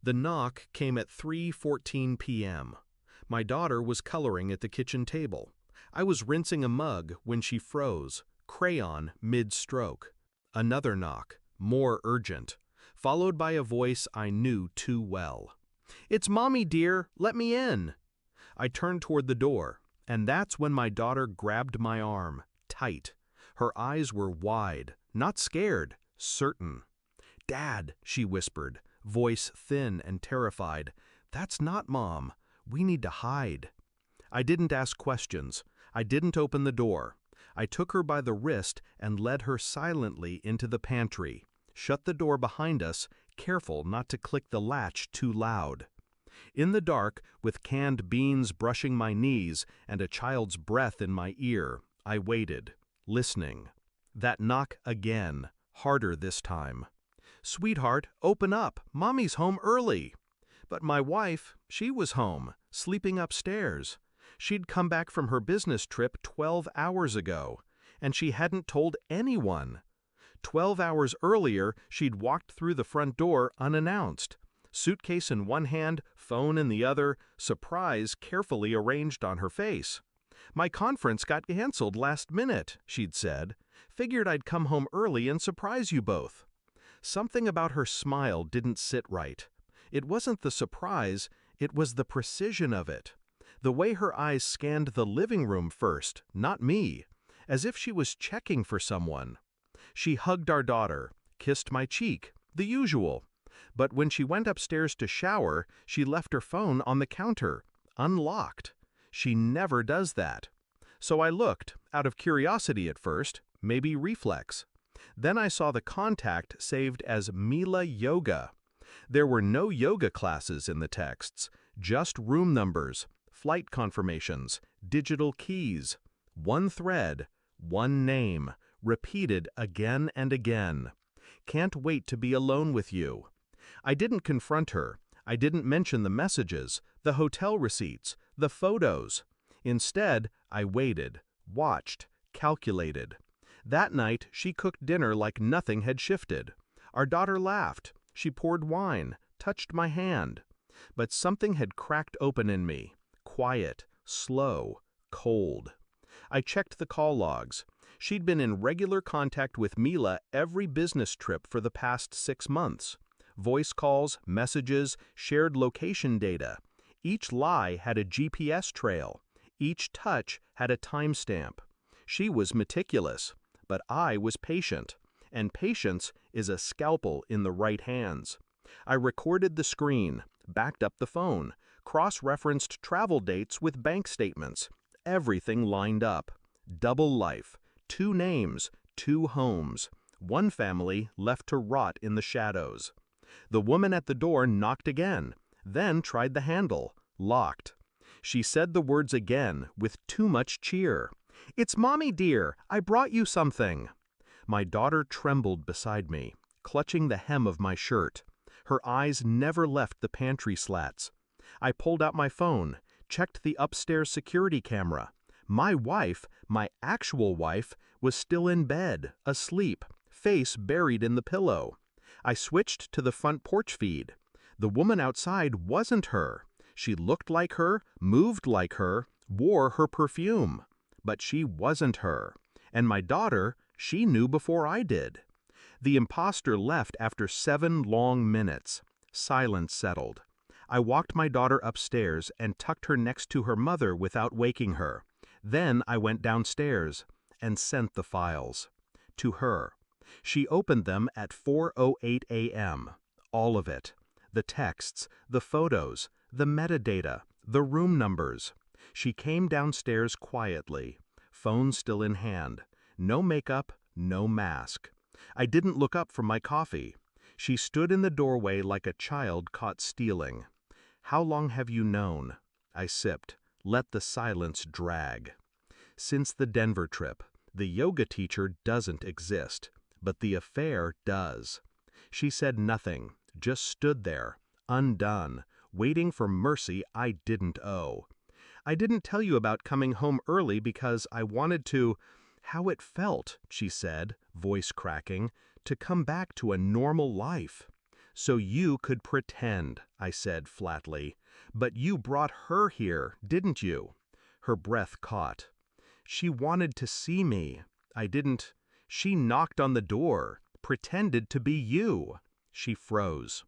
The knock came at 3:14 p.m. My daughter was coloring at the kitchen table. I was rinsing a mug when she froze, crayon mid-stroke. Another knock, more urgent, followed by a voice I knew too well. "It's Mommy, dear, let me in." I turned toward the door, and that's when my daughter grabbed my arm, tight. Her eyes were wide, not scared, certain. "Dad," she whispered, voice thin and terrified, "that's not Mom. We need to hide." I didn't ask questions. I didn't open the door. I took her by the wrist and led her silently into the pantry, shut the door behind us, careful not to click the latch too loud. In the dark, with canned beans brushing my knees and a child's breath in my ear, I waited, listening. That knock again, harder this time. "Sweetheart, open up. Mommy's home early." But my wife, she was home, sleeping upstairs. She'd come back from her business trip 12 hours ago, and she hadn't told anyone. 12 hours earlier, she'd walked through the front door unannounced. Suitcase in one hand, phone in the other, surprise carefully arranged on her face. "My conference got canceled last minute," she'd said. "Figured I'd come home early and surprise you both." Something about her smile didn't sit right. It wasn't the surprise, it was the precision of it. The way her eyes scanned the living room first, not me, as if she was checking for someone. She hugged our daughter, kissed my cheek, the usual. But when she went upstairs to shower, she left her phone on the counter, unlocked. She never does that. So I looked, out of curiosity at first, maybe reflex. Then I saw the contact saved as Mila Yoga. There were no yoga classes in the texts, just room numbers, flight confirmations, digital keys. One thread, one name, repeated again and again. "Can't wait to be alone with you." I didn't confront her. I didn't mention the messages, the hotel receipts, the photos. Instead, I waited, watched, calculated. That night, she cooked dinner like nothing had shifted. Our daughter laughed. She poured wine, touched my hand. But something had cracked open in me. Quiet, slow, cold. I checked the call logs. She'd been in regular contact with Mila every business trip for the past 6 months. Voice calls, messages, shared location data. Each lie had a GPS trail. Each touch had a timestamp. She was meticulous, but I was patient. And patience is a scalpel in the right hands. I recorded the screen, backed up the phone, cross-referenced travel dates with bank statements. Everything lined up. Double life, 2 names, 2 homes, one family left to rot in the shadows. The woman at the door knocked again, then tried the handle, locked. She said the words again with too much cheer. "It's Mommy, dear, I brought you something." My daughter trembled beside me, clutching the hem of my shirt. Her eyes never left the pantry slats. I pulled out my phone, checked the upstairs security camera. My wife, my actual wife, was still in bed, asleep, face buried in the pillow. I switched to the front porch feed. The woman outside wasn't her. She looked like her, moved like her, wore her perfume. But she wasn't her. And my daughter, she knew before I did. The imposter left after 7 long minutes. Silence settled. I walked my daughter upstairs and tucked her next to her mother without waking her. Then I went downstairs and sent the files. To her. She opened them at 4:08 a.m. All of it. The texts, the photos, the metadata, the room numbers. She came downstairs quietly, phone still in hand. No makeup, no mask. I didn't look up from my coffee. She stood in the doorway like a child caught stealing. "How long have you known?" I sipped. Let the silence drag. "Since the Denver trip. The yoga teacher doesn't exist, but the affair does." She said nothing, just stood there, undone, waiting for mercy I didn't owe. "I didn't tell you about coming home early because I wanted to—" "How it felt," she said, voice cracking, "to come back to a normal life." So you could pretend, I said flatly. But you brought her here, didn't you? Her breath caught. She wanted to see me. I didn't. She knocked on the door, pretended to be you. She froze.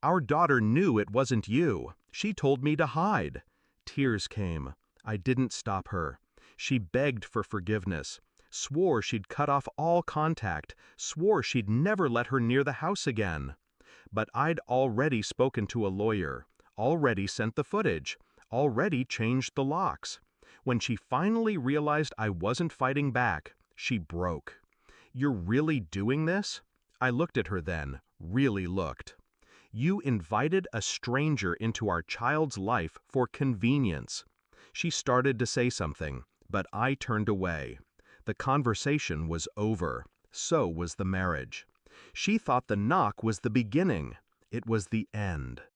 Our daughter knew it wasn't you. She told me to hide. Tears came. I didn't stop her. She begged for forgiveness, swore she'd cut off all contact, swore she'd never let her near the house again. But I'd already spoken to a lawyer, already sent the footage, already changed the locks. When she finally realized I wasn't fighting back, she broke. "You're really doing this?" I looked at her then, really looked. "You invited a stranger into our child's life for convenience." She started to say something, but I turned away. The conversation was over. So was the marriage. She thought the knock was the beginning. It was the end.